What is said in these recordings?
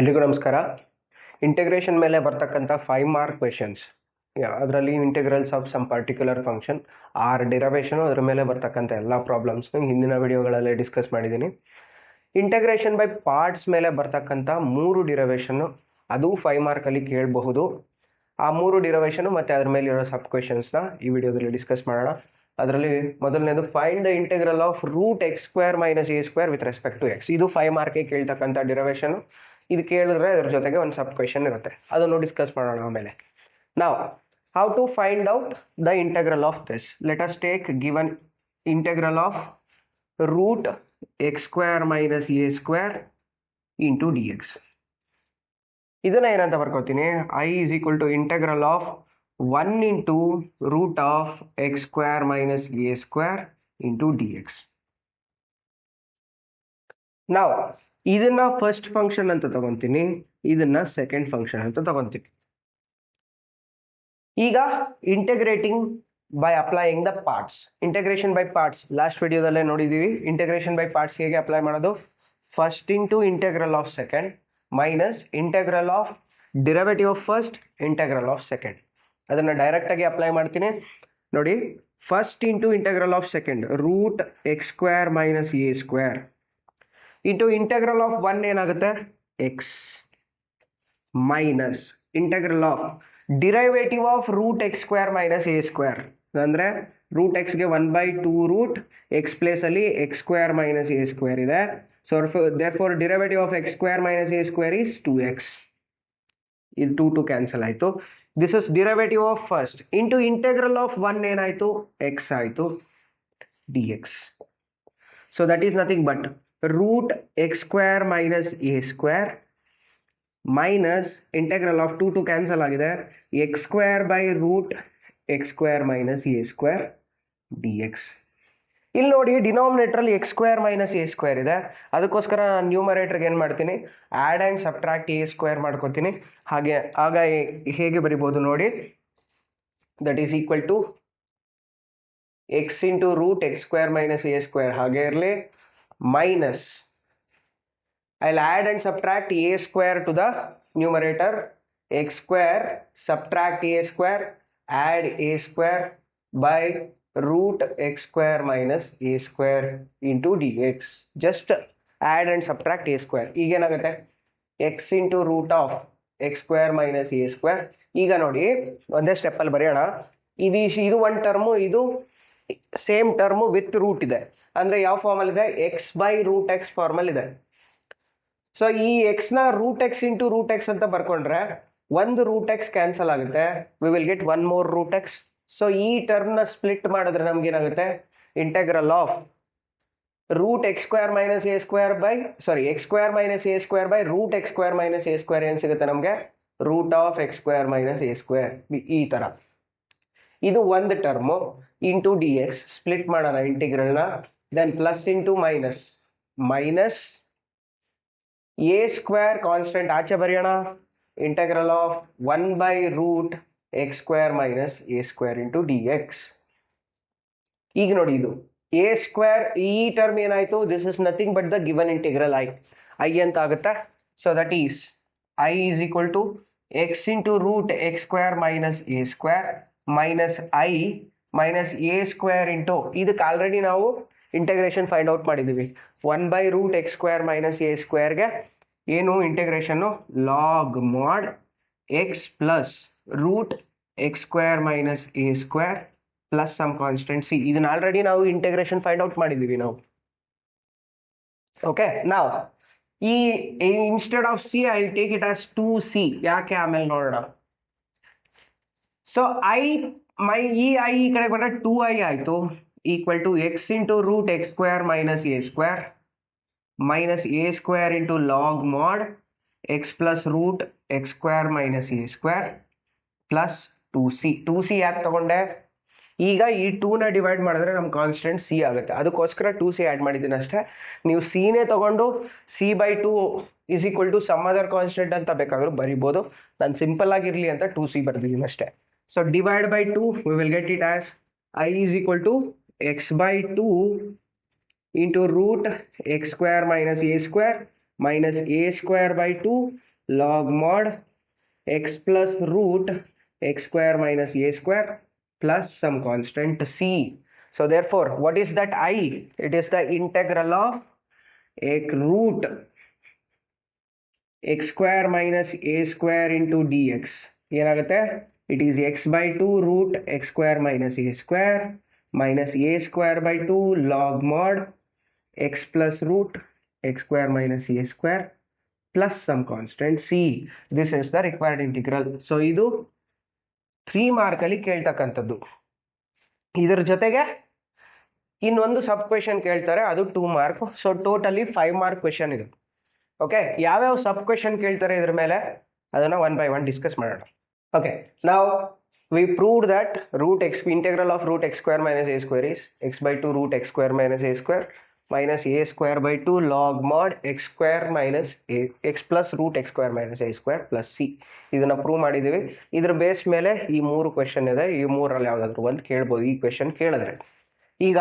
ಎಲ್ರಿಗೂ ನಮಸ್ಕಾರ. ಇಂಟಿಗ್ರೇಷನ್ ಮೇಲೆ ಬರ್ತಕ್ಕಂಥ 5 ಮಾರ್ಕ್ ಕ್ವೆಶನ್ಸ್, ಅದರಲ್ಲಿ integrals of some particular function or derivation ಅದರ ಮೇಲೆ ಬರ್ತಕ್ಕಂಥ ಎಲ್ಲ ಪ್ರಾಬ್ಲಮ್ಸ್ನ ಹಿಂದಿನ ವಿಡಿಯೋಗಳಲ್ಲಿ ಡಿಸ್ಕಸ್ ಮಾಡಿದ್ದೀನಿ. ಇಂಟಿಗ್ರೇಷನ್ ಬೈ ಪಾರ್ಟ್ಸ್ ಮೇಲೆ ಬರ್ತಕ್ಕಂಥ 3 ಡಿರವೇಷನ್ನು ಅದು 5 ಮಾರ್ಕಲ್ಲಿ ಕೇಳಬಹುದು. ಆ 3 ಡಿರವೇಷನು ಮತ್ತು ಅದ್ರ ಮೇಲೆ ಇರೋ ಸಬ್ ಕ್ವೆಶನ್ಸ್ನ ಈ ವಿಡಿಯೋದಲ್ಲಿ ಡಿಸ್ಕಸ್ ಮಾಡೋಣ. ಅದರಲ್ಲಿ ಮೊದಲನೇದು find the integral of root x square minus a square with respect to x. ಇದು 5 ಮಾರ್ಕ್ಗೆ ಕೇಳ್ತಕ್ಕಂಥ ಡಿರವೇಷನು. ಇದು ಕೇಳಿದ್ರೆ ಅದ್ರ ಜೊತೆಗೆ ಒಂದು ಸಬ್ ಕ್ವೆಶನ್ ಇರುತ್ತೆ, ಅದನ್ನು ಡಿಸ್ಕಸ್ ಮಾಡೋಣ ಆಮೇಲೆ. ನಾವು how to find out the integral of this. Let us take given integral of root x square minus a square into d x. ಇದನ್ನ ಏನಂತ ಬರ್ಕೋತೀನಿ, I is equal to integral of 1 into root of x square minus a square into d x. ನಾವು ಇದನ್ನ first function ಅಂತ ತಗೊಂತೀನಿ, ಇದನ್ನ second function ಅಂತ ತಗೊಂತೀನಿ. ಈಗ integrating by applying the parts. Integration by parts last ವಿಡಿಯೋದಲ್ಲೇ ನೋಡಿದೀವಿ. ಇಂಟಿಗ್ರೇಷನ್ ಬೈ ಪಾರ್ಟ್ಸ್ ಹೇಗೆ ಅಪ್ಲೈ ಮಾಡೋದು, first into integral of second minus integral of derivative of first integral of second. ಅದನ್ನ ಡೈರೆಕ್ಟ್ ಆಗಿ ಅಪ್ಲೈ ಮಾಡ್ತೀನಿ ನೋಡಿ. First into integral of second root x square minus a square into integral of 1 ಏನಾಗುತ್ತೆ x minus integral of derivative of root x square minus a square. ಅಂದರೆ root ಎಕ್ಸ್ಗೆ 1/2 root x place ಅಲ್ಲಿ x square minus a square ಇದೆ. So therefore derivative of x square minus a square is 2x. ಇದು 2 cancel ಆಯಿತು. This is derivative of first into integral of 1 ಏನಾಯಿತು x ಆಯಿತು d x. So that is nothing but root x square minus a square minus integral of 2 cancel ಆಗಿದೆ, x square by root x square minus a square d x. ಇಲ್ಲಿ ನೋಡಿ ಡಿನಾಮಿನೇಟ್ರಲ್ಲಿ x square minus a square ಇದೆ, ಅದಕ್ಕೋಸ್ಕರ ನಾನು ನ್ಯೂಮರೇಟರ್ಗೆ ಏನು ಮಾಡ್ತೀನಿ, add and subtract a square ಮಾಡ್ಕೋತೀನಿ. ಹಾಗೆ ಆಗ ಹೇಗೆ ಬರಿಬೋದು ನೋಡಿ, that is equal to x into root x square minus a square ಹಾಗೆ ಇರಲಿ, minus I'll add and subtract a square to the numerator, x square subtract a square add a square by root x square minus a square into dx. just add and subtract a square. ಈಗ ಏನಾಗುತ್ತೆ x into root of x square minus a square. ಈಗ ನೋಡಿ ಒಂದೇ ಸ್ಟೆಪ್ಪಲ್ಲಿ ಬರೆಯೋಣ. ಇದು ಒಂದು term, ಇದು same term with root ಇದೆ. ಅಂದ್ರೆ ಯಾವ ಫಾರ್ಮಲ್ ಇದೆ, x by root x formal ಇದೆ. ಸೊ ಈ ಎಕ್ಸ್ ನ root x into root x ಅಂತ ಬರ್ಕೊಂಡ್ರೆ ಒಂದು ರೂಟ್ ಎಕ್ಸ್ ಕ್ಯಾನ್ಸಲ್ ಆಗುತ್ತೆ, we will get 1 more root x. So ಈ ಟರ್ಮ್ ನ ಸ್ಪ್ಲಿಟ್ ಮಾಡಿದ್ರೆ ನಮ್ಗೆ ಏನಾಗುತ್ತೆ, integral of root x square minus a square by x square minus a square by root x square minus a square ಏನ್ ಸಿಗುತ್ತೆ ನಮ್ಗೆ, root of x square minus a square. ಈ ತರ ಇದು ಒಂದು term into d X. Split ಮಾಡೋಣ ಇಂಟಿಗ್ರಲ್ನ, then plus into minus minus a square constant ಆಚೆ ಬರೆಯೋಣ, integral of 1 by root x square minus a square into dx. ಈಗ ನೋಡಿ ಇದು a square, ಈ ಟರ್ಮ್ ಏನಾಯ್ತು, this is nothing but the given integral I ಅಂತ ಆಗುತ್ತೆ. so that is I is equal to x into root x square minus a square minus I minus a square into ಇದಕ್ಕೆ already ನಾವು integration find out ಮಾಡಿದ್ದೀವಿ. 1 by root x square minus a squareಗೆ ಏನು integration, log mod x plus root x square minus a square plus some constant c. ಇದನ್ನ already ನಾವು integration find out ಮಾಡಿದ್ದೀವಿ ನಾವು. Okay, ನಾವು ಈ instead of c I take it as 2c. ಯಾಕೆ ಆಮೇಲೆ ನೋಡೋಣ. ಸೊ ಈ ಕಡೆ ಬಂದ್ರೆ 2i ಆಯಿತು, equal to x into root x square minus a square minus a square into log mod x plus root x square minus a square plus 2c. 2c ಯಾಕೆ ತಗೊಂಡೆ, ಈಗ ಈ 2ನ ಡಿವೈಡ್ ಮಾಡಿದ್ರೆ ನಮ್ಮ ಕಾನ್ಸ್ಟೆಂಟ್ ಸಿ ಆಗುತ್ತೆ, ಅದಕ್ಕೋಸ್ಕರ 2c add ಮಾಡಿದ್ದೀನಿ ಅಷ್ಟೇ. ನೀವು ಸಿನೇ ತಗೊಂಡು c/2 is equal to some other constant ಅಂತ ಬೇಕಾದ್ರೂ ಬರಿಬೋದು. ನಾನು ಸಿಂಪಲ್ ಆಗಿರಲಿ ಅಂತ 2c ಬರ್ದಿದ್ದೀನಿ ಅಷ್ಟೇ. So divide by 2 we will get it as I is equal to x by 2 into root x square minus a square minus a square by 2 log mod x plus root x square minus a square plus some constant c. So therefore, what is that I? It is the integral of a root x square minus a square into dx. ಏನಾಗುತ್ತೆ? It is x by 2 root x square minus a square by 2 log mod x plus root x square minus a square plus some constant c. This is the required integral. So ಇದು 3 ಮಾರ್ಕಲ್ಲಿ ಕೇಳ್ತಕ್ಕಂಥದ್ದು. ಇದರ ಜೊತೆಗೆ ಇನ್ನೊಂದು ಸಬ್ question ಕೇಳ್ತಾರೆ, ಅದು 2 mark. So totally 5 mark question ಇದು. Okay, ಯಾವ್ಯಾವ ಸಬ್ question ಕೇಳ್ತಾರೆ ಇದ್ರ ಮೇಲೆ ಅದನ್ನ 1 by 1 ಡಿಸ್ಕಸ್ ಮಾಡೋಣ. ಓಕೆ, ನಾವು we proved that integral of root x square minus a square is x by 2 root x square minus a square minus a square by 2 log mod x square minus x plus root x square minus a square plus c. ಇದನ್ನ prove ಮಾಡಿದೀವಿ. ಇದ್ರ base ಮೇಲೆ ಈ 3 question ಇದೆ. ಈ 3ರಲ್ಲಿ ಯಾವ್ದಾದ್ರು ಒಂದು ಕೇಳ್ಬೋದು ಈ ಕ್ವೆಶನ್ ಕೇಳಿದ್ರೆ. ಈಗ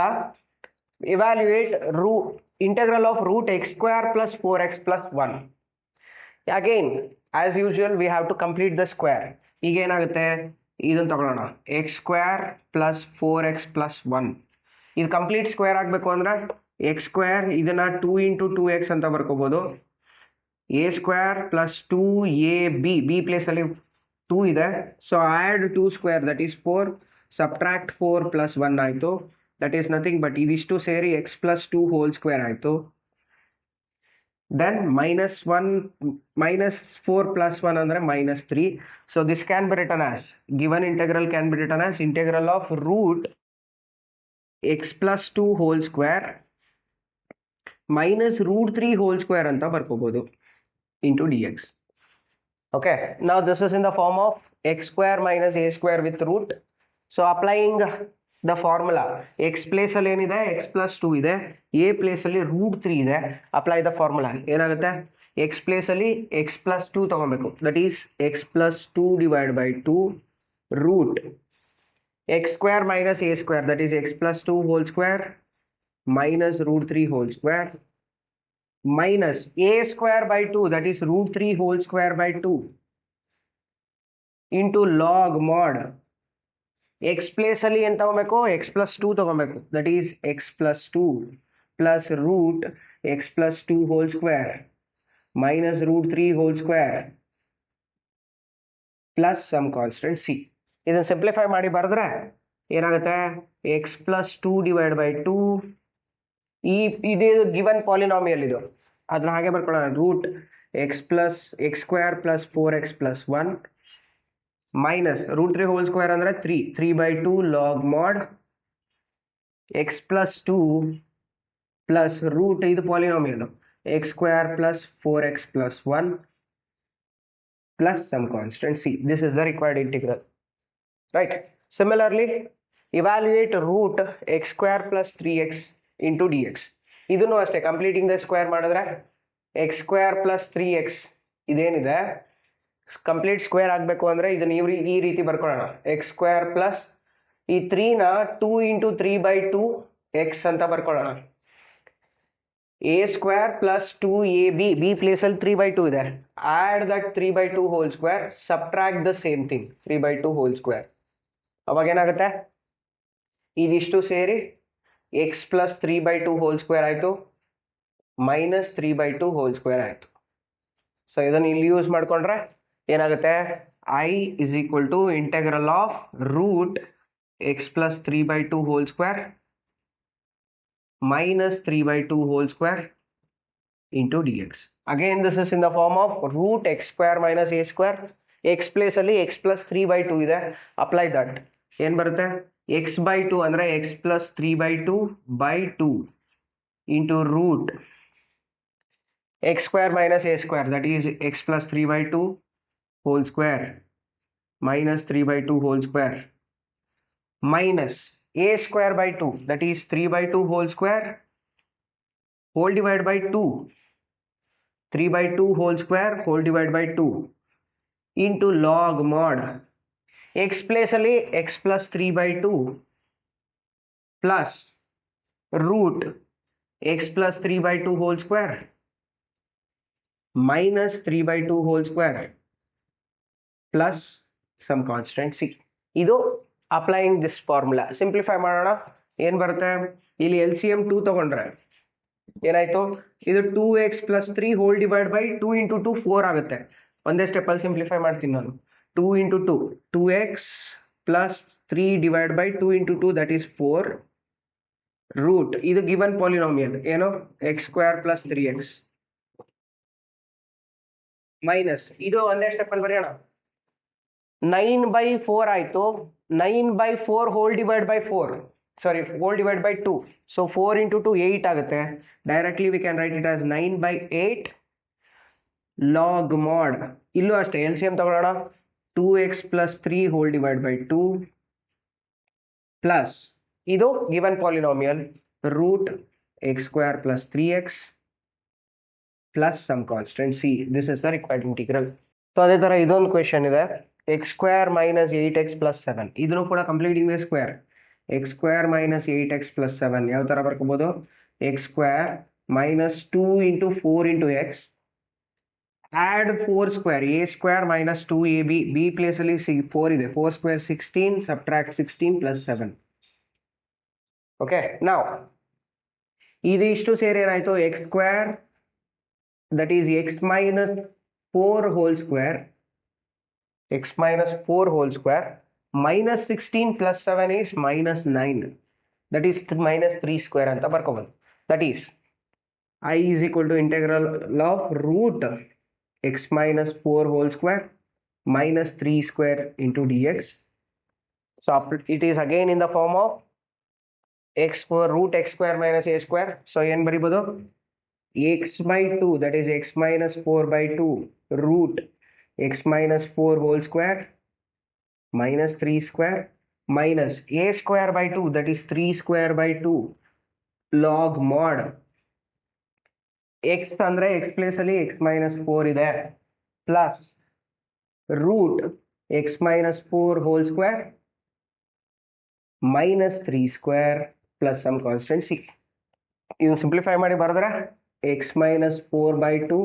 evaluate integral of root x square plus 4x plus 1. Again, as usual, we have to complete the square. ಈಗ ಏನಾಗುತ್ತೆ, ಇದನ್ನು ತಗೊಳ್ಳೋಣ, x square plus 4x plus 1. ಇದು ಕಂಪ್ಲೀಟ್ ಸ್ಕ್ವೇರ್ ಆಗಬೇಕು ಅಂದ್ರೆ x square ಇದನ್ನ 2 into 2x ಅಂತ ಬರ್ಕೋಬಹುದು. a square plus 2ab, b place ಅಲ್ಲಿ 2 ಇದೆ, so add 2 square that is 4, subtract 4 plus 1 ಆಯಿತು. That is nothing but ಇದಿಷ್ಟು ಸೇರಿ x plus 2 whole square ಆಯಿತು. Then minus 4 plus 1 ಅಂದರೆ minus 3. So this can be written as, given integral can be written as integral of root x plus 2 whole square minus root 3 whole square ಅಂತ ಬರ್ಕೋಬಹುದು into dx. Okay, now this is in the form of x square minus a square with root. So applying the formula, x place ಅಲ್ಲಿ ಏನಿದೆ x plus 2 ಇದೆ, a place ಅಲ್ಲಿ root 3 ಇದೆ. Apply the formula, ಏನಾಗುತ್ತೆ, x place ಅಲ್ಲಿ x plus 2 ತಗೊಬೇಕು, that is x plus 2 divided by 2 root x square minus a square, that is x plus 2 whole square minus root 3 whole square minus a square by 2, that is root 3 whole square by 2 into log mod x place ಅಲ್ಲಿ ಏನು ತಗೋಬೇಕು, x plus 2 ತಗೋಬೇಕು, that is x plus 2 plus root x plus 2 whole square minus root 3 whole square plus some constant c. ಇದನ್ನು simplify ಮಾಡಿ ಬರೆದ್ರೆ ಏನಾಗುತ್ತೆ, x plus 2 divided by 2, ಇದು given polynomial, ಇದು ಅದನ್ನ ಹಾಗೆ ಬರ್ಕೊಳ್ಳೋಣ, root x square plus 4x plus 1 minus root 3 whole square ಅಂದ್ರೆ 3 by 2 log mod x plus 2 plus root, ಇದು polynomial, x square plus 4x plus 1 plus some constant c. This is the required integral, right? Similarly, evaluate root x square plus 3x into dx. ಇದನ್ನು ಅಷ್ಟೇ, completing the square ಮಾಡಿದ್ರೆ x square plus 3x ಇದೇನಿದೆ complete square ಆಗಬೇಕು ಅಂದರೆ ಇದನ್ನು ಈ ರೀತಿ ಬರ್ಕೊಳ್ಳೋಣ, x square plus ಈ 3ನ 2 into 3 by 2 x ಅಂತ ಬರ್ಕೊಳ್ಳೋಣ, a square plus 2ab, b place ಅಲ್ಲಿ 3 by 2 ಇದೆ, add that 3 by 2 whole square, subtract the same thing 3 by 2 whole square. ಅವಾಗ ಏನಾಗುತ್ತೆ, ಇದಿಷ್ಟು ಸೇರಿ x plus 3 by 2 whole square ಆಯಿತು minus 3 by 2 whole square ಆಯಿತು. So ಇದನ್ನು ಇಲ್ಲಿ ಯೂಸ್ ಮಾಡಿಕೊಂಡ್ರೆ ಏನಾಗುತ್ತೆ, I is equal to integral of root x plus 3 by 2 whole square minus 3 by 2 whole square into dx. Again, this is in the form of root x square minus a square. x place ಅಲ್ಲಿ x plus 3 by 2 ಇದೆ, apply that. ಏನು ಬರುತ್ತೆ, x by 2 ಅಂದರೆ x plus 3 by 2 by 2 into root x square minus a square, that is x plus 3 by 2 whole square minus 3 by 2 whole square minus a square by 2, that is 3 by 2 whole square whole divided by 2, 3 by 2 whole square whole divided by 2 into log mod x place ಅಲ್ಲಿ x plus 3 by 2 plus root x plus 3 by 2 whole square minus 3 by 2 whole square plus some constant c. ಇದು applying this formula. Simplify ಮಾಡೋಣ. ಏನು ಬರುತ್ತೆ? ಇಲ್ಲಿ L C M 2 ತಗೊಂಡ್ರೆ ಏನಾಯ್ತು? ಇದು 2x plus 3 whole divided by 2 into 2 4 ಆಗುತ್ತೆ. ಒಂದೇ ಸ್ಟೆಪ್ಪಲ್ಲಿ ಸಿಂಪ್ಲಿಫೈ ಮಾಡ್ತೀನಿ ನಾನು. 2 into 2 2x plus 3 divided by 2 into 2 that is 4 root ಇದು ಗಿವನ್ ಪಾಲಿನಾಮಿಯಲ್ ಏನು x square plus 3x minus ಇದು ಒಂದೇ ಸ್ಟೆಪ್ಪಲ್ಲಿ ಬರೆಯೋಣ. 9 by 4 ಆಯಿತು. 9 by 4 whole divided by 4 sorry whole divided by 2 so 4 into 2 8 ಆಗುತ್ತೆ. Directly V can write it as 9 by 8 log mod. ಇಲ್ಲೂ ಅಷ್ಟೇ L C M ತಗೊಳ್ಳೋಣ. 2x plus 3 whole divided by 2 plus ಇದು given polynomial root x square plus 3x plus some constant c. This is the required integral. So ಅದೇ ಥರ ಇದೊಂದು question ಇದೆ. x square minus 8x plus 7 ಇದನ್ನು ಕೂಡ completing the square. x square minus 8x plus 7 ಯಾವ ಥರ ಬರ್ಕೋಬೋದು? x square minus 2 into 4 into x add 4 square a square minus 2ab b place ಅಲ್ಲಿ 4 ಇದೆ. 4 square 16 subtract 16 plus 7. ಓಕೆ, ನಾವು ಇದು ಇಷ್ಟು ಸೇರಿ ಏನಾಯಿತು? x square that is x minus 4 whole square x minus 4 whole square minus 16 plus 7 is minus 9 that is minus 3 square ಅಂತ ಬರ್ಕೋಬೋದು. that is I is equal to integral of root x minus 4 whole square minus 3 square into dx. So it is again in the form of x for root x square minus a square. So ಏನು ಬರಿಬೋದು? x by 2 that is x minus 4 by 2 root x minus 4 whole square minus 3 square minus a square by 2 that is 3 square by 2 log mod x ಅಂದ್ರೆ x place ಅಲ್ಲಿ x minus 4 ಇದೆ plus root x minus 4 whole square minus 3 square plus some constant c. ಇದು simplify ಮಾಡಿ ಬರೆದ್ರೆ x minus 4 by 2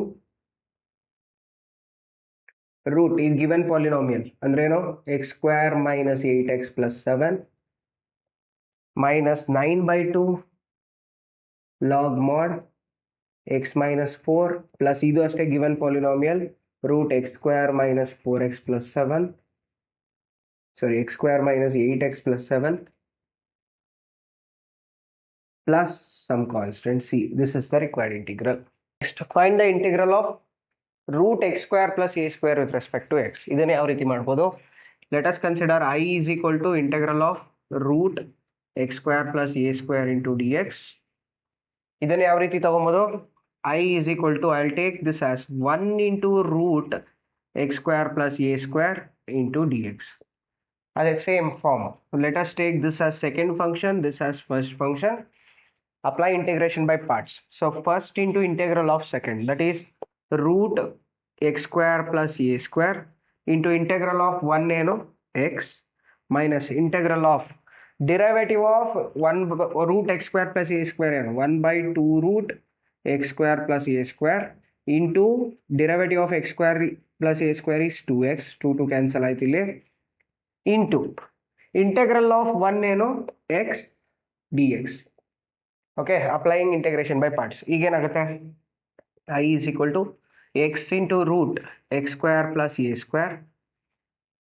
root is given polynomial ಅಂದ್ರೇನು? x square minus 8x plus 7 minus 9 by 2 log mod x minus 4 plus ಇದು ಅಷ್ಟೇ given polynomial root x square minus 4x plus 7 sorry x square minus 8x plus 7 plus some constant c. This is the required integral. Next, find the integral of root x square plus a square with respect to x. ಇದನ್ನ ಯಾವ ರೀತಿ ಮಾಡ್ಬೋದು? Let us consider I is equal to integral of root x square plus a square into dx. ಇದನ್ನ ಯಾವ ರೀತಿ ತಗೊಬೋದು? I is equal to I'll take this as 1 into root x square plus a square into dx. As a same form. Let us take this as second function, this as first function. Apply integration by parts. So first into integral of second, that is root x square plus a square into integral of 1 ಏನು x minus integral of derivative of 1 root x square plus a square ಏನು 1 by 2 root x square plus a square into derivative of x square plus a square is 2x 2 cancel ಆಯ್ತು ಇಲ್ಲಿ into integral of 1 ಏನು x dx. okay, applying integration by parts. ಈಗೇನಾಗುತ್ತೆ? I is equal to x into root x square plus a square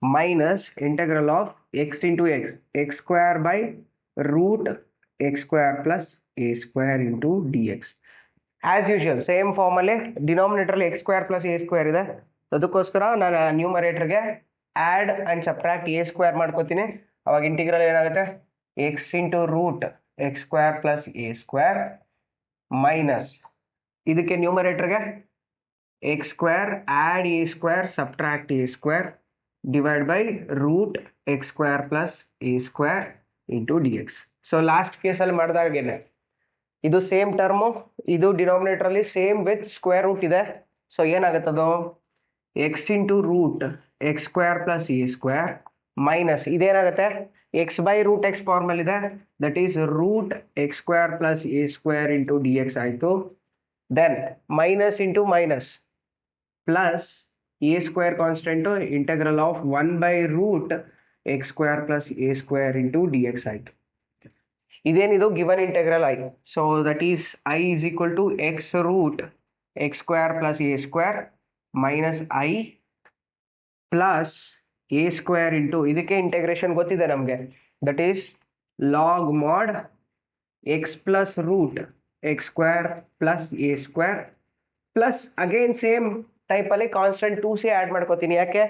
minus integral of x into x square by root x square plus a square into dx. As usual same form ಅಲ್ಲಿ denominator ಅಲ್ಲಿ x square plus a square ಇದೆ. ಅದಕ್ಕೋಸ್ಕರ ನಾನು ನ್ಯೂಮರೇಟರ್ಗೆ add and subtract a square ಮಾಡ್ಕೋತೀನಿ. ಅವಾಗ integral ಏನಾಗುತ್ತೆ? x into root x square plus a square minus ಇದಕ್ಕೆ ನ್ಯೂಮರೇಟರ್ಗೆ x square add a square subtract a square divided by root x square plus a square into dx. So last ಕೇಸಲ್ಲಿ ಮಾಡಿದಾಗೇನೆ ಇದು same term, ಇದು ಡಿನಾಮಿನೇಟರಲ್ಲಿ same with square root ಇದೆ. So ಏನಾಗುತ್ತದು? X into root x square plus a square minus ಇದೇನಾಗುತ್ತೆ? X by root x formal ಇದೆ, that is root x square plus a square into d x ಆಯಿತು. Then minus into minus plus a square constant integral of 1 by root x square plus a square into dx ಆಯ್ತು. ಇದೇನಿದು given integral I, so that is I is equal to x root x square plus a square minus I plus a square into ಇದಕ್ಕೆ integration ಗೊತ್ತಿದೆ ನಮಗೆ, that is log mod x plus root x square plus a square plus again same ಟೈಪಲ್ಲಿ constant 2c add ಮಾಡ್ಕೋತೀನಿ. ಯಾಕೆ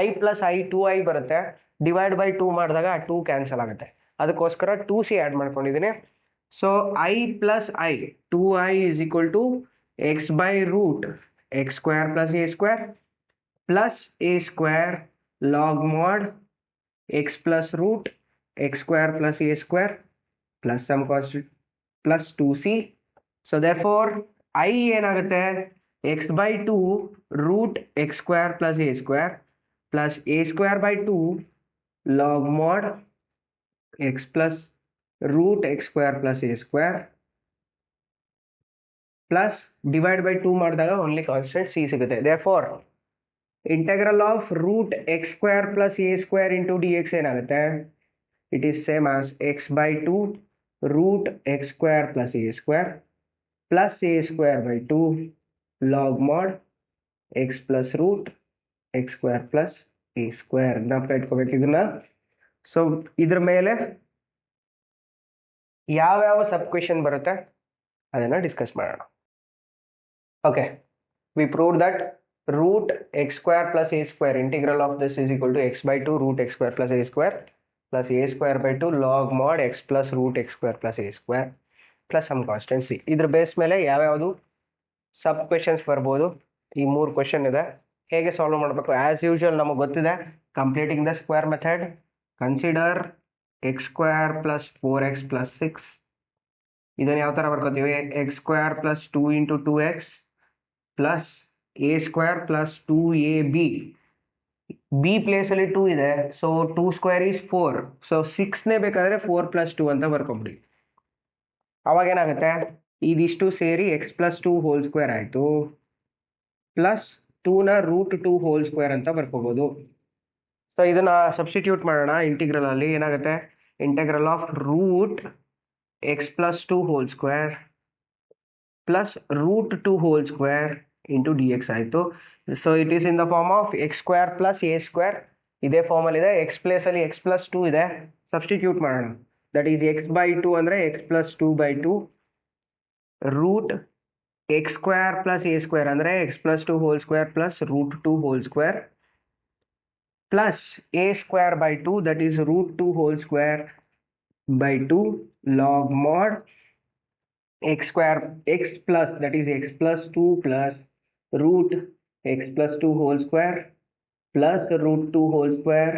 I plus I 2i ಬರುತ್ತೆ, divide by 2 ಮಾಡಿದಾಗ ಆ 2 cancel ಆಗುತ್ತೆ, ಅದಕ್ಕೋಸ್ಕರ 2c ಆ್ಯಡ್ ಮಾಡ್ಕೊಂಡಿದ್ದೀನಿ. So I plus I 2i is equal to x by root x square plus a square plus a square log mod x plus root x square plus a square plus some constant plus 2c. So therefore I ಏನಾಗುತ್ತೆ x by 2 root x square plus a square plus a square by 2 log mod x plus root x square plus a square plus divide by 2 ಮಾಡಿದಾಗ only constant c ಸಿಗುತ್ತೆ. Therefore integral of root x square plus a square into d x ಏನಾಗುತ್ತೆ, it is same as x by 2 root x square plus a square plus a square by 2 log mod x plus root x square plus a square. ಜ್ಞಾಪಕ ಇಟ್ಕೋಬೇಕು ಇದನ್ನ. So ಇದ್ರ ಮೇಲೆ ಯಾವ್ಯಾವ ಸಬ್ question ಬರುತ್ತೆ ಅದನ್ನ discuss ಮಾಡೋಣ. Okay, we prove that root x square plus a square integral of this is equal to x by 2 root x square plus a square plus a square by 2 log mod x plus root x square plus a square plus some constant C. ಇದ್ರ base ಮೇಲೆ ಯಾವ್ಯಾವುದು ಸಬ್ questions ಬರ್ಬೋದು, ಈ 3 question ಇದೆ. ಹೇಗೆ solve ಮಾಡಬೇಕು, as usual ನಮಗೆ ಗೊತ್ತಿದೆ, completing the square method, consider x square plus 4x plus 6. ಇದನ್ನು ಯಾವ ಥರ ಬರ್ಕೋತೀವಿ, x square plus 2 into 2x plus a square plus 2ab. B ಪ್ಲೇಸಲ್ಲಿ 2 ಇದೆ, ಸೊ 2 ಸ್ಕ್ವೇರ್ ಈಸ್ 4, ಸೊ 6ನೇ ಬೇಕಾದರೆ 4 ಪ್ಲಸ್ 2 ಅಂತ ಬರ್ಕೊಂಬಿಡಿ. ಅವಾಗ ಏನಾಗುತ್ತೆ, ಇದಿಷ್ಟು ಸೇರಿ ಎಕ್ಸ್ ಪ್ಲಸ್ 2 ಹೋಲ್ ಸ್ಕ್ವೇರ್ ಆಯಿತು, ಪ್ಲಸ್ 2ನ ರೂಟ್ 2 ಹೋಲ್ ಸ್ಕ್ವೇರ್ ಅಂತ ಬರ್ಕೋಬೋದು. ಸೊ ಇದನ್ನ ಸಬ್ಸ್ಟಿಟ್ಯೂಟ್ ಮಾಡೋಣ ಇಂಟಿಗ್ರಲ್ ಅಲ್ಲಿ. ಏನಾಗುತ್ತೆ, integral of root x plus 2 whole square plus root 2 whole square into d x ಆಯಿತು. So it is in the form of x square plus a square, ಇದೇ ಫಾರ್ಮಲ್ಲಿ ಇದೆ. ಎಕ್ಸ್ ಪ್ಲೇಸಲ್ಲಿ ಎಕ್ಸ್ ಪ್ಲಸ್ 2 ಇದೆ, substitute ಮಾಡೋಣ. That is x by 2 ಅಂದರೆ x plus 2 by 2 root x square plus a square ಅಂದರೆ x plus 2 whole square plus root 2 whole square plus a square by 2 that is root 2 whole square by 2 log mod x square x plus that is x plus 2 plus root x plus 2 whole square plus root 2 whole square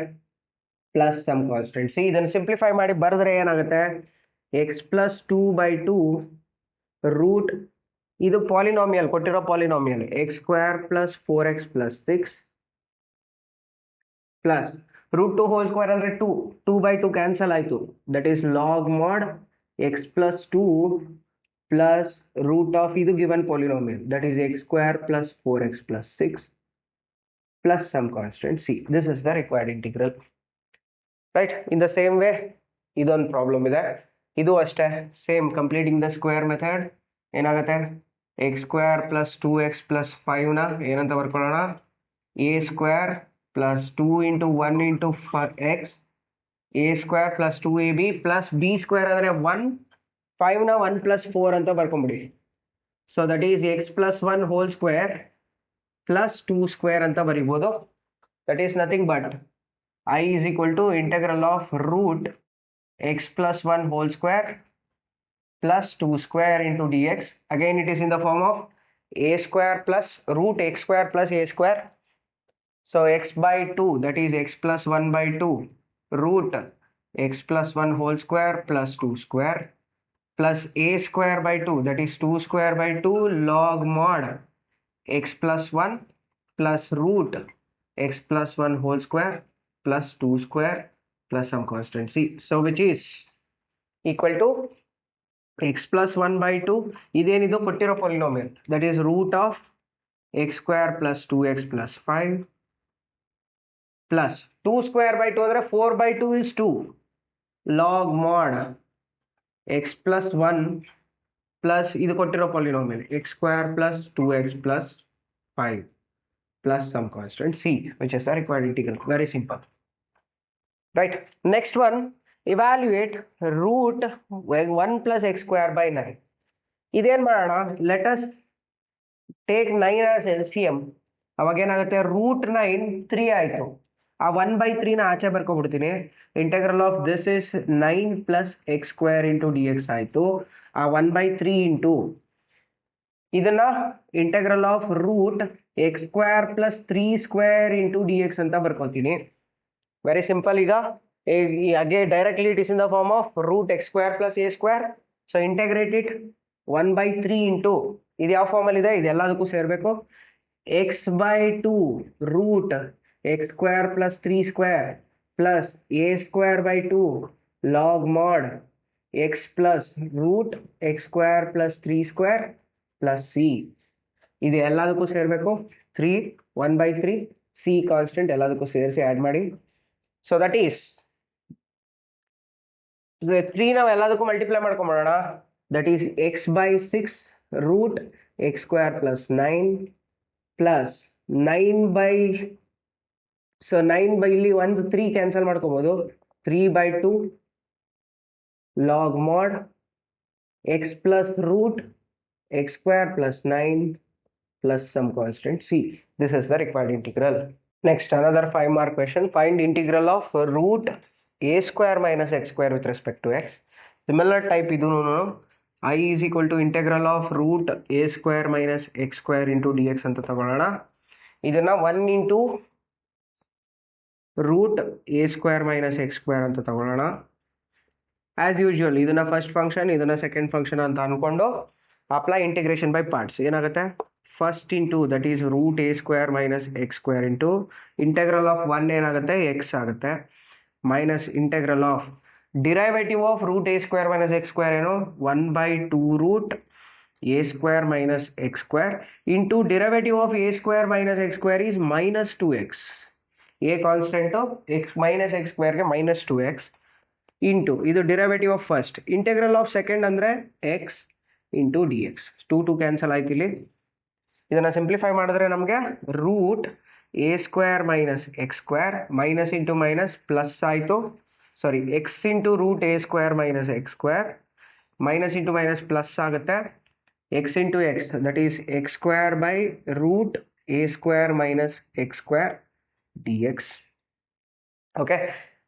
plus some constant. See ಇದನ್ನು simplify ಮಾಡಿ ಬರೆದ್ರೆ ಏನಾಗುತ್ತೆ, x plus 2 by 2 root, ಇದು polynomial ಕೊಟ್ಟಿರೋ polynomial, x square plus 4x plus 6 plus root 2 whole square ಅಂದರೆ 2 by 2 cancel ಆಯಿತು, that is log mod x plus 2 plus root of ಇದು given polynomial that is x square plus 4x plus 6 plus some constant c. This is the required integral, right. In the same way ಇದೊಂದು problem ಇದೆ, ಇದು ಅಷ್ಟೇ same. Completing the square method ಏನಾಗುತ್ತೆ, X square plus 2x plus 5ನ ಏನಂತ ಬರ್ಕೊಳ್ಳೋಣ, a square plus 2 into 1 into x a square plus 2ab plus b square ಅಂದರೆ 1, 5ನ 1 plus 4 ಅಂತ ಬರ್ಕೊಂಬಿಡಿ. So that is x plus 1 whole square plus 2 square ಅಂತ ಬರಿಬೋದು. That is nothing but I is equal to integral of root x plus 1 whole square plus 2 square into dx. Again it is in the form of a square plus root x square plus a square. So x by 2 that is x plus 1 by 2 root x plus 1 whole square plus 2 square plus a square by 2 that is 2 square by 2 log mod x plus 1 plus root x plus 1 whole square plus 2 square plus some constant c. So which is equal to x plus 1 by 2 ಇದೇನಿದು ಕೊಟ್ಟಿರೋ polynomial, that is root of x square plus 2x plus 5 plus 2 square by 2 ಅಂದರೆ 4 by 2 is 2 log mod x plus 1 plus ಇದು ಕೊಟ್ಟಿರೋ polynomial x square plus 2x plus 5 plus some constant c which is the required integral. Very simple. Right. Next one, evaluate root 1 plus x square by 9. ಇದೇನು ಮಾಡೋಣ, let us take 9 as LCM. ಅವಾಗ ಏನಾಗುತ್ತೆ, root 9 3 ಆಯಿತು. ಆ 1/3 ನ ಆಚೆ ಬರ್ಕೊಬಿಡ್ತೀನಿ. Integral of this is 9 plus x square into d x ಆಯಿತು. ಆ 1/3 ಇಂಟು ಇದನ್ನ integral of root x square plus 3 square into d x ಅಂತ ಬರ್ಕೊತೀನಿ. Very simple. ಈಗ ಹಾಗೆ directly it is in the form of root x square plus a square. So integrate it 1/3 into ಇದು ಯಾವ ಫಾರ್ಮಲ್ಲಿ ಇದೆ, ಇದೆಲ್ಲದಕ್ಕೂ ಸೇರಬೇಕು. X by 2 root x square plus 3 square plus a square by 2 log mod x plus root x square plus 3 square plus C. ಇದು ಎಲ್ಲದಕ್ಕೂ ಸೇರಬೇಕು. 3 1/3 C constant ಎಲ್ಲದಕ್ಕೂ ಸೇರಿಸಿ ಆ್ಯಡ್ ಮಾಡಿ. ಸೊ ದಟ್ ಈಸ್ 3 ನಾವು ಎಲ್ಲದಕ್ಕೂ ಮಲ್ಟಿಪ್ಲೈ ಮಾಡ್ಕೊಂಬೋಣ. That is x by 6 root x square plus 9 plus 9 ಇಲ್ಲಿ ಒಂದು 3 ಕ್ಯಾನ್ಸಲ್ ಮಾಡ್ಕೋಬೋದು. 3/2 log mod x plus root x square plus 9 plus some constant c. This is the required integral. Next, another 5 mark question. Find integral of root a square minus x square with respect to x. Similar type idunu I is equal to integral of root a square minus x square into dx anta tagollona. Idanna 1 into root a square minus x square anta tagollona. As usual idanna first function, idanna second function anta ankondo apply integration by parts. Enagutte, first into that is root a square minus x square into integral of 1 ಏನಾಗುತ್ತೆ x ಆಗುತ್ತೆ minus integral of derivative of root a square minus x square ಏನು 1/2 root a square minus x square into derivative of a square minus x square is minus 2x. a constant of x minus x square ಗೆ minus 2x into ಇದು derivative of first, integral of second ಅಂದರೆ x into dx. 2 cancel ಆಯ್ತು. ಇಲ್ಲಿ ಇದನ್ನ simplify ಮಾಡಿದ್ರೆ ನಮಗೆ root a square minus x square minus into minus plus ಆಯಿತು. Sorry, x into root a square minus x square minus into minus plus ಆಗುತ್ತೆ. X into x that is x square by root a square minus x square d x. Okay,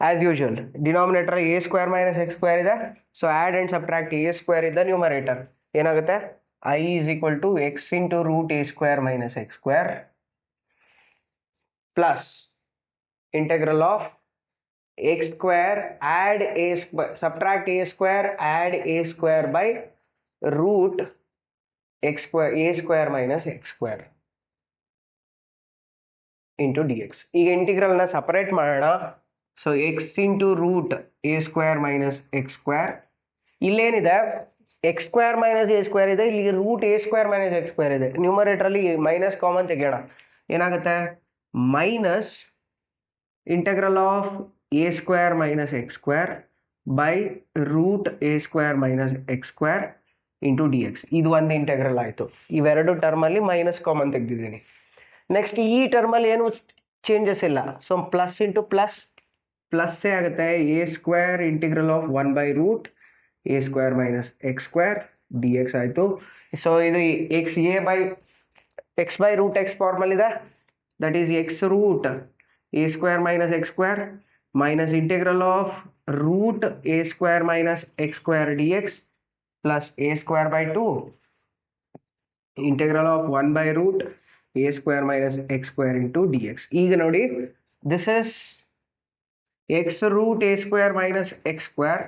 as usual denominator a square minus x square ಇದೆ. So add and subtract a square ಇದ್ದ numerator ಏನಾಗುತ್ತೆ, I is equal to x into root a square minus x square plus integral of x square add a square subtract a square add a square by root x square a square minus x square into dx. ಈಗ integral ನ separate ಮಾಡೋಣ. So x into root a square minus x square, ಇಲ್ಲೇನಿದೆ x square minus a square ಇದೆ, ಇಲ್ಲಿ root a square minus x square ಇದೆ. ನ್ಯೂಮರೇಟರಲ್ಲಿ minus common ತೆಗೆಯೋಣ. ಏನಾಗುತ್ತೆ, minus integral of a square minus x square by root a square minus x square into d x. ಇದು ಒಂದು integral ಆಯಿತು. ಇವೆರಡು ಟರ್ಮಲ್ಲಿ ಮೈನಸ್ ಕಾಮನ್ ತೆಗೆದಿದ್ದೀನಿ. ನೆಕ್ಸ್ಟ್ ಈ ಟರ್ಮಲ್ಲಿ ಏನು ಚೇಂಜಸ್ ಇಲ್ಲ. ಸೊ ಪ್ಲಸ್ ಇಂಟು ಪ್ಲಸ್ ಪ್ಲಸ್ಸೇ ಆಗುತ್ತೆ. ಎ ಸ್ಕ್ವೇರ್ ಇಂಟಿಗ್ರಲ್ ಆಫ್ 1/ರೂಟ್ a square minus x square dx ಆಯಿತು. ಸೊ ಇದು x by root x ಫಾರ್ಮಲ್ ಇದೆ. That is x root a square minus x square minus integral of root a square minus x square dx plus a square by 2 integral of 1/root a square minus x square into dx. ಈಗ ನೋಡಿ, this is x root a square minus x square.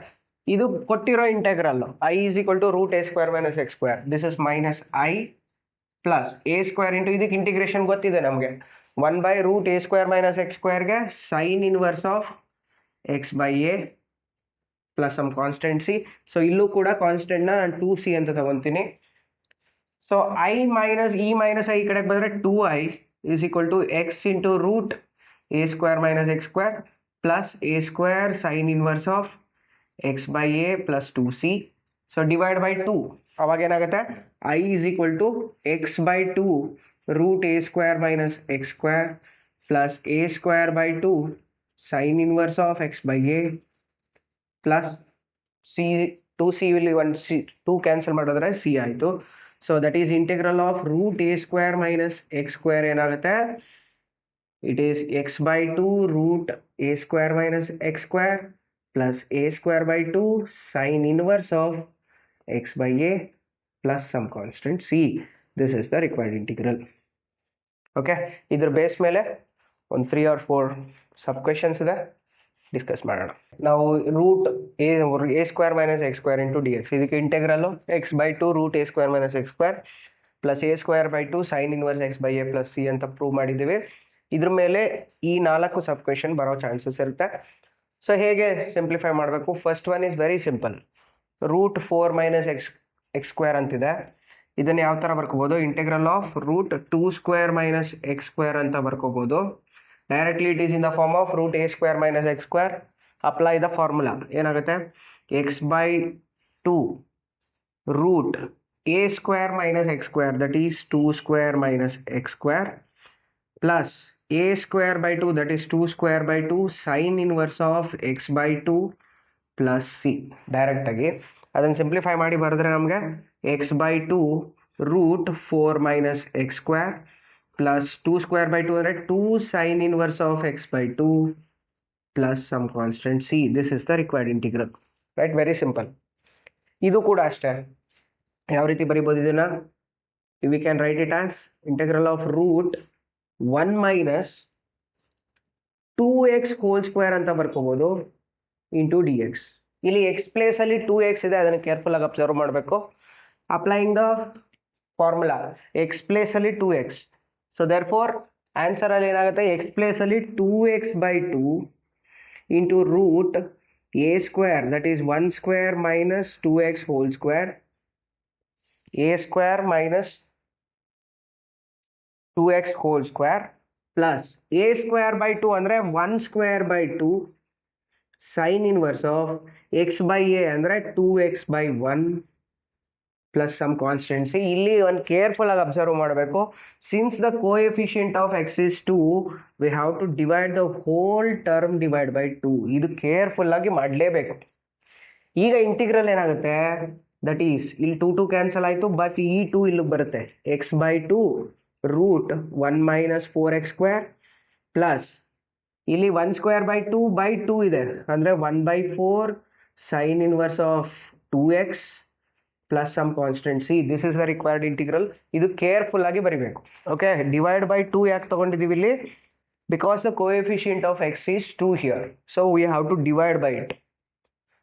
ಇದು ಕೊಟ್ಟಿರೋ integral I is equal to root a square minus x square. This is minus I plus a square into ಇದಕ್ಕೆ integration ಗೊತ್ತಿದೆ ನಮಗೆ. 1/root a square minus x square ಗೆ sin inverse of x by a plus some constant c. So ಇಲ್ಲೂ ಕೂಡ ಕಾನ್ಸ್ಟೆಂಟ್ನ ನಾನು 2c ಅಂತ ತಗೊತೀನಿ. So I minus E minus I ಈ ಕಡೆಗೆ ಬಂದರೆ 2i is equal to x into root a square minus x square plus a square sin inverse of x by a plus 2c. So divide by 2. ಅವಾಗ ಏನಾಗುತ್ತೆ i is equal to x by 2 root a square minus x square plus a square by 2 sin inverse of x by a plus c 2c ಇಲ್ಲಿ ಒಂದು c 2 cancel ಮಾಡಿದ್ರೆ c ಆಯಿತು. So that is integral of root a square minus x square ಏನಾಗುತ್ತೆ, it is x by 2 root a square minus x square plus a square by 2 sin inverse of x by a plus some constant c. This is the required integral. Okay, ಇದ್ರ base ಮೇಲೆ ಒಂದು 3 or 4 sub questions ಇದೆ, discuss ಮಾಡೋಣ. ನಾವು root a square minus x square into d x, ಇದಕ್ಕೆ integral x by 2 root a square minus x square plus a square by 2 sine inverse x by a plus c ಅಂತ prove ಮಾಡಿದ್ದೀವಿ. ಇದ್ರ ಮೇಲೆ ಈ 4 sub question ಬರೋ chances ಇರುತ್ತೆ. ಸೊ ಹೇಗೆ ಸಿಂಪ್ಲಿಫೈ ಮಾಡಬೇಕು? First one is very simple. Root 4 minus x square ಅಂತಿದೆ, ಇದನ್ನು ಯಾವ ಥರ ಬರ್ಕೋಬೋದು? Integral of root 2 square minus x square ಅಂತ ಬರ್ಕೋಬೋದು. Directly it is in the form of root a square minus x square. Apply the formula, ಏನಾಗುತ್ತೆ? x by 2 root a square minus x square that is 2 square minus x square plus a square by 2 that is 2 square by 2 sine inverse of x by 2 plus c. ಡೈರೆಕ್ಟಾಗಿ ಅದನ್ನು simplify ಮಾಡಿ ಬರೆದ್ರೆ ನಮಗೆ x by 2 root 4 minus x square plus 2 square by 2 ಅಂದರೆ 2 sine inverse of x by 2 plus some constant c. This is the required integral. Right, very simple. ಇದು ಕೂಡ ಅಷ್ಟೇ. ಯಾವ ರೀತಿ ಬರಿಬೋದು ಇದನ್ನು? We can write it as integral of root 1 minus 2x whole square ಅಂತ ಬರ್ಕೋಬೋದು ಇಂಟು ಡಿ ಎಕ್ಸ್. ಇಲ್ಲಿ ಎಕ್ಸ್ ಪ್ಲೇಸಲ್ಲಿ 2x ಇದೆ, ಅದನ್ನು ಕೇರ್ಫುಲ್ ಆಗಿ ಅಬ್ಸರ್ವ್ ಮಾಡಬೇಕು. ಅಪ್ಲೈಯಿಂಗ್ ದ ಫಾರ್ಮುಲಾ ಎಕ್ಸ್ ಪ್ಲೇಸಲ್ಲಿ 2x, ಸೊ ದೇರ್ ಫೋರ್ ಆನ್ಸರಲ್ಲಿ ಏನಾಗುತ್ತೆ? ಎಕ್ಸ್ ಪ್ಲೇಸಲ್ಲಿ 2x by 2 into root a square that is 1 square minus 2x whole square, a square minus 2x whole square plus a square by 2 ಅಂದರೆ 1 square by 2 sine inverse of x by a ಅಂದರೆ 2x by 1 plus some constituency. ಇಲ್ಲಿ ಒಂದು careful ಆಗಿ observe ಮಾಡಬೇಕು. Since the coefficient of x is 2, we have to divide the whole term divide by 2. ಇದು careful ಆಗಿ ಮಾಡಲೇಬೇಕು. ಈಗ integral ಏನಾಗುತ್ತೆ? ದಟ್ ಈಸ್ ಇಲ್ಲಿ 2 ಕ್ಯಾನ್ಸಲ್ ಆಯಿತು, ಬಟ್ ಈ 2 ಇಲ್ಲಿಗೆ ಬರುತ್ತೆ. x by 2 root 1 minus 4x square plus ಇಲ್ಲಿ 1 ಸ್ಕ್ವೇರ್ ಬೈ 2 ಇದೆ, ಅಂದರೆ 1 by 4 sine inverse of 2x plus some constant c. This is the required integral. ಇದು ಕೇರ್ಫುಲ್ ಆಗಿ ಬರಿಬೇಕು. ಓಕೆ, ಡಿವೈಡ್ ಬೈ 2 ಯಾಕೆ ತಗೊಂಡಿದ್ದೀವಿ ಇಲ್ಲಿ? Because the coefficient of x is 2 here, so we have to divide by it.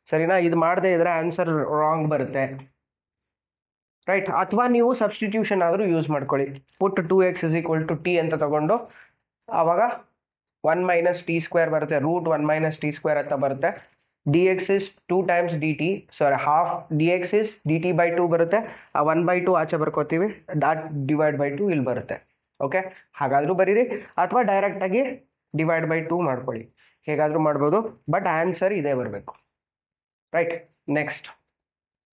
ಸರಿನಾ? ಇದು ಮಾಡದೇ ಇದ್ರೆ ಆನ್ಸರ್ ರಾಂಗ್ ಬರುತ್ತೆ. ರೈಟ್, ಅಥವಾ ನೀವು ಸಬ್ಸ್ಟಿಟ್ಯೂಷನ್ ಆದರೂ ಯೂಸ್ ಮಾಡ್ಕೊಳ್ಳಿ. Put 2x is equal to t ಅಂತ ತಗೊಂಡು ಆವಾಗ 1 ಮೈನಸ್ ಟಿ ಸ್ಕ್ವೇರ್ ಬರುತ್ತೆ, ರೂಟ್ 1 ಮೈನಸ್ ಟಿ ಸ್ಕ್ವೇರ್ ಅಂತ ಬರುತ್ತೆ. dx is 2 times dt, sorry half dx is dt by 2 ಬರುತ್ತೆ. ಆ 1 by 2 ಆಚೆ ಬರ್ಕೋತೀವಿ, ಡಾಟ್ ಡಿವೈಡ್ ಬೈ 2 ಇಲ್ಲಿ ಬರುತ್ತೆ. ಓಕೆ, ಹಾಗಾದರೂ ಬರೀರಿ ಅಥವಾ ಡೈರೆಕ್ಟಾಗಿ ಡಿವೈಡ್ ಬೈ 2 ಮಾಡ್ಕೊಳ್ಳಿ, ಹೇಗಾದರೂ ಮಾಡ್ಬೋದು, ಬಟ್ ಆನ್ಸರ್ ಇದೇ ಬರಬೇಕು. Right, next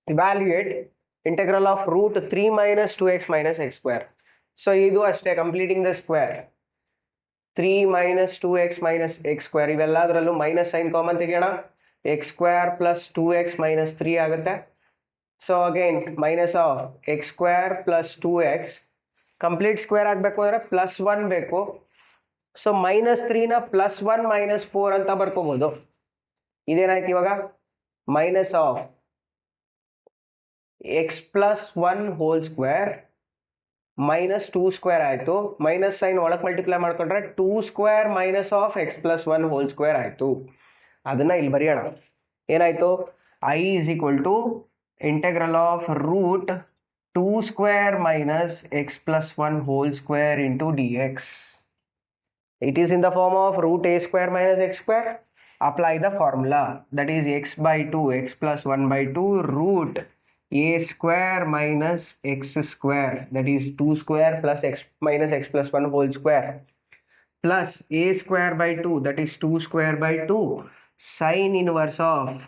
evaluate integral of root 3 minus 2x minus x square. So ಇದು ಅಷ್ಟೇ, completing the square. 3 minus 2x minus x square, ಇವೆಲ್ಲದರಲ್ಲೂ ಮೈನಸ್ ಸೈನ್ ಕಾಮನ್ ತೆಗೆಯೋಣ. x square plus 2x minus 3 ಆಗುತ್ತೆ. So again minus of x square plus 2x, complete square ಆಗಬೇಕು ಅಂದರೆ plus 1 ಬೇಕು. So minus 3ನ plus 1 minus 4 ಅಂತ ಬರ್ಕೋಬೋದು. ಇದೇನಾಯ್ತು ಇವಾಗ? Minus of x plus 1 whole square minus 2 square ಆಯಿತು. ಮೈನಸ್ ಸೈನ್ ಒಳಗೆ ಮಲ್ಟಿಪ್ಲೈ ಮಾಡ್ಕೊಂಡ್ರೆ 2 square minus of x plus 1 whole square ಆಯಿತು. ಅದನ್ನು ಇಲ್ಲಿ ಬರೆಯೋಣ. ಏನಾಯಿತು? i is equal to integral of root 2 square minus x plus 1 whole square into dx. It is in the form of root a square minus x square. Apply the formula, that is x by 2 x plus 1 by 2 root a square minus x square, that is 2 square plus x minus x plus 1 whole square, plus a square by 2, that is 2 square by 2 sine inverse of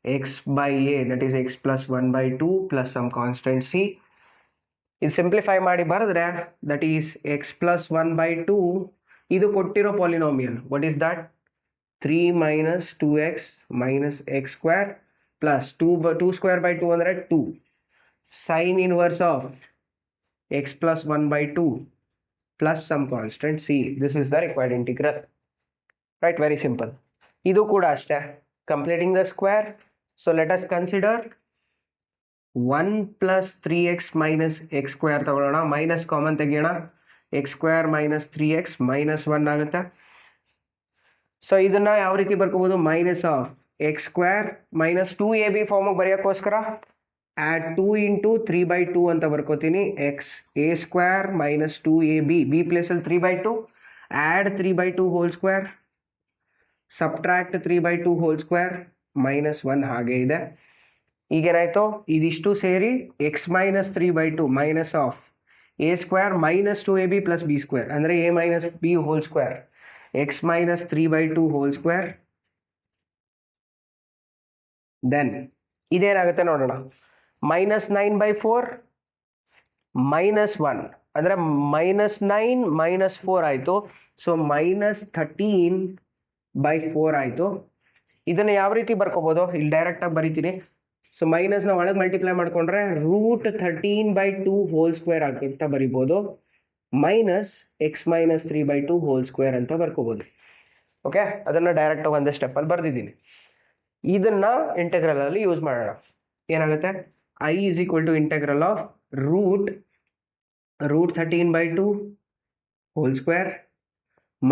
x by a, that is x plus 1 by 2 plus some constant c. ಇದು simplify ಮಾಡಿ ಬರೆದ್ರೆ that is X plus 1 by 2, ಇದು ಕೊಟ್ಟಿರೋ polynomial. What is that? 3 minus 2x minus x square plus 2 square by 2 ಅಂದರೆ 2 sine inverse of x plus 1 by 2 plus some constant c. This is the required integral. Right, very simple. ಇದು ಕೂಡ ಅಷ್ಟೇ, completing the square. So let us consider 1 plus 3x minus x square ತಗೊಳ್ಳೋಣ, minus common ತೆಗಿಯೋಣ, x square minus 3x minus 1 ಆಗುತ್ತೆ. So ಇದನ್ನ ಯಾವ ರೀತಿ ಬರ್ಕೋಬಹುದು? Minus of x square minus 2ab ಫಾರ್ಮಿಗೆ ಬರೆಯೋಕ್ಕೋಸ್ಕರ ಆಡ್ 2 into 3 by 2 ಅಂತ ಬರ್ಕೋತೀನಿ. X a square minus 2ab, b ಪ್ಲೇಸಲ್ಲಿ 3 by 2, add 3 by 2 whole square, subtract 3 by 2 whole square, minus 1 ಹಾಗೆ ಇದೆ. ಈಗೇನಾಯ್ತು? ಇದಿಷ್ಟು ಸೇರಿ x minus 3 by 2 minus of a square minus 2ab plus b square ಅಂದರೆ a minus b whole square, x minus 3 by 2 whole square. Then ಇದೇನಾಗುತ್ತೆ ನೋಡೋಣ. minus 9 by 4 minus 1 ಅಂದರೆ minus 9 minus 4 ಆಯಿತು. So minus 13 by 4 ಆಯಿತು. ಇದನ್ನು ಯಾವ ರೀತಿ ಬರ್ಕೋಬೋದು? ಇಲ್ಲಿ ಡೈರೆಕ್ಟಾಗಿ ಬರೀತೀನಿ. ಸೊ ಮೈನಸ್ನ ಒಳಗೆ ಮಲ್ಟಿಪ್ಲೈ ಮಾಡಿಕೊಂಡ್ರೆ ರೂಟ್ 13 by 2 ಹೋಲ್ ಸ್ಕ್ವೇರ್ ಅಂತ ಬರಿಬೋದು, minus x minus 3 by 2 whole square ಅಂತ ಬರ್ಕೋಬೋದು. ಓಕೆ, ಅದನ್ನು ಡೈರೆಕ್ಟ್ ಒಂದೇ ಸ್ಟೆಪ್ಪಲ್ಲಿ ಬರೆದಿದ್ದೀನಿ. ಇದನ್ನ ಇಂಟೆಗ್ರಲ್ ಅಲ್ಲಿ ಯೂಸ್ ಮಾಡೋಣ. ಏನಾಗುತ್ತೆ? I is equal to integral of root 13 by 2 whole square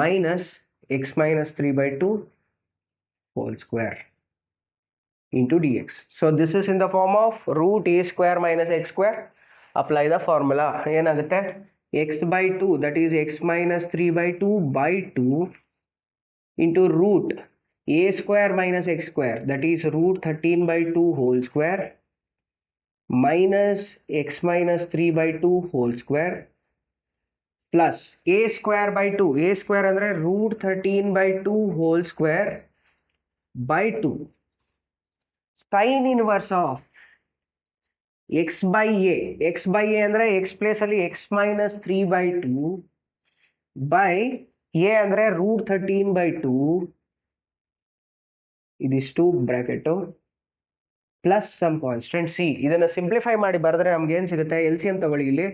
minus x minus 3 by 2 whole square into dx. So this is in the form of root a square minus x square. Apply the formula. ಏನಾಗುತ್ತೆ? x by 2, that is x minus 3 by 2 by 2 into root a square minus x square, that is root 13 by 2 whole square minus x minus 3 by 2 whole square plus a square by 2, a square ಅಂದರೆ root 13 by 2 whole square by 2 sin inverse of x by a, x by a ಅಂದರೆ x place ಅಲ್ಲಿ x minus 3 by 2 by a ಅಂದರೆ root 13 by 2, ಇದಿಷ್ಟು bracket plus some constant C. ಇದನ್ನು simplify ಮಾಡಿ ಬರೆದ್ರೆ ನಮ್ಗೆ ಏನು ಸಿಗುತ್ತೆ? ಎಲ್ ಸಿ ಎಂ ತಗೊಳ್ಳಿ. ಇಲ್ಲಿ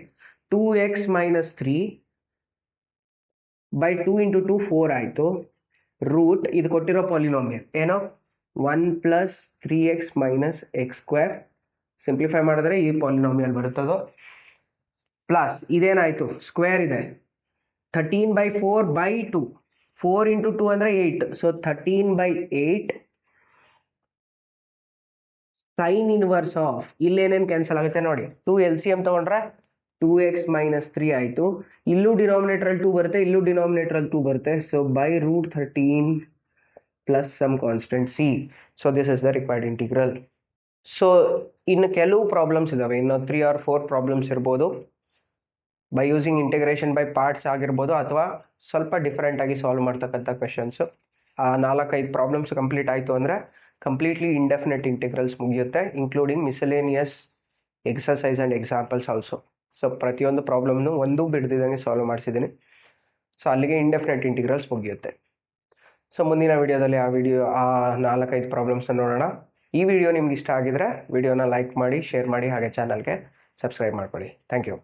2x minus 3 by 2 into 2 4 ಆಯಿತು. ರೂಟ್ ಇದು ಕೊಟ್ಟಿರೋ ಪಾಲಿನಾಮಿಯಲ್ ಏನೋ 1 plus 3x minus x square, simplify ಮಾಡಿದ್ರೆ ಈ ಪಾಲಿನಾಮಿಯಲ್ ಬರುತ್ತದೋ, ಪ್ಲಸ್ ಇದೇನಾಯಿತು? ಸ್ಕ್ವೇರ್ ಇದೆ 13 by 4 by 2, 4 into 2 ಅಂದರೆ 8, so 13 by 8 sine inverse of, ಇಲ್ಲೇನೇನು ಕ್ಯಾನ್ಸಲ್ ಆಗುತ್ತೆ ನೋಡಿ, 2 ಎಲ್ ಸಿ ಎಮ್ ತಗೊಂಡ್ರೆ 2x minus 3 ಆಯಿತು. ಇಲ್ಲೂ ಡಿನಾಮಿನೇಟ್ರಲ್ಲಿ 2 ಬರುತ್ತೆ, ಇಲ್ಲೂ ಡಿನಾಮಿನೇಟ್ರಲ್ಲಿ 2 ಬರುತ್ತೆ. So by root 13 plus some constant c. So this is the required integral. So ಇನ್ನು ಕೆಲವು ಪ್ರಾಬ್ಲಮ್ಸ್ ಇದಾವೆ, ಇನ್ನು 3 or 4 ಪ್ರಾಬ್ಲಮ್ಸ್ ಇರ್ಬೋದು. By using integration by parts ಆಗಿರ್ಬೋದು, ಅಥವಾ ಸ್ವಲ್ಪ ಡಿಫ್ರೆಂಟ್ ಆಗಿ ಸಾಲ್ವ್ ಮಾಡ್ತಕ್ಕಂಥ ಕ್ವೆಶನ್ಸು. ಆ 4-5 ಪ್ರಾಬ್ಲಮ್ಸ್ ಕಂಪ್ಲೀಟ್ ಆಯಿತು ಅಂದರೆ ಕಂಪ್ಲೀಟ್ಲಿ ಇಂಡೆಫಿನೆಟ್ ಇಂಟಿಗ್ರಲ್ಸ್ ಮುಗಿಯುತ್ತೆ, including miscellaneous exercise and examples also. So ಪ್ರತಿಯೊಂದು ಪ್ರಾಬ್ಲಮ್ನು ಒಂದೂ ಬಿಡ್ದಿದ್ದಂಗೆ ಸಾಲ್ವ್ ಮಾಡಿಸಿದ್ದೀನಿ. ಸೊ ಅಲ್ಲಿಗೆ ಇಂಡೆಫಿನೆಟ್ ಇಂಟಿಗ್ರಲ್ಸ್ ಮುಗಿಯುತ್ತೆ. ಸೊ ಮುಂದಿನ ವಿಡಿಯೋದಲ್ಲಿ ಆ 4-5 ಪ್ರಾಬ್ಲಮ್ಸನ್ನು ನೋಡೋಣ. ಈ ವಿಡಿಯೋ ನಿಮ್ಗೆ ಇಷ್ಟ ಆಗಿದ್ರೆ ವಿಡಿಯೋನ ಲೈಕ್ ಮಾಡಿ, ಶೇರ್ ಮಾಡಿ, ಹಾಗೆ ಚಾನಲ್ಗೆ ಸಬ್ಸ್ಕ್ರೈಬ್ ಮಾಡ್ಕೊಳ್ಳಿ. Thank you.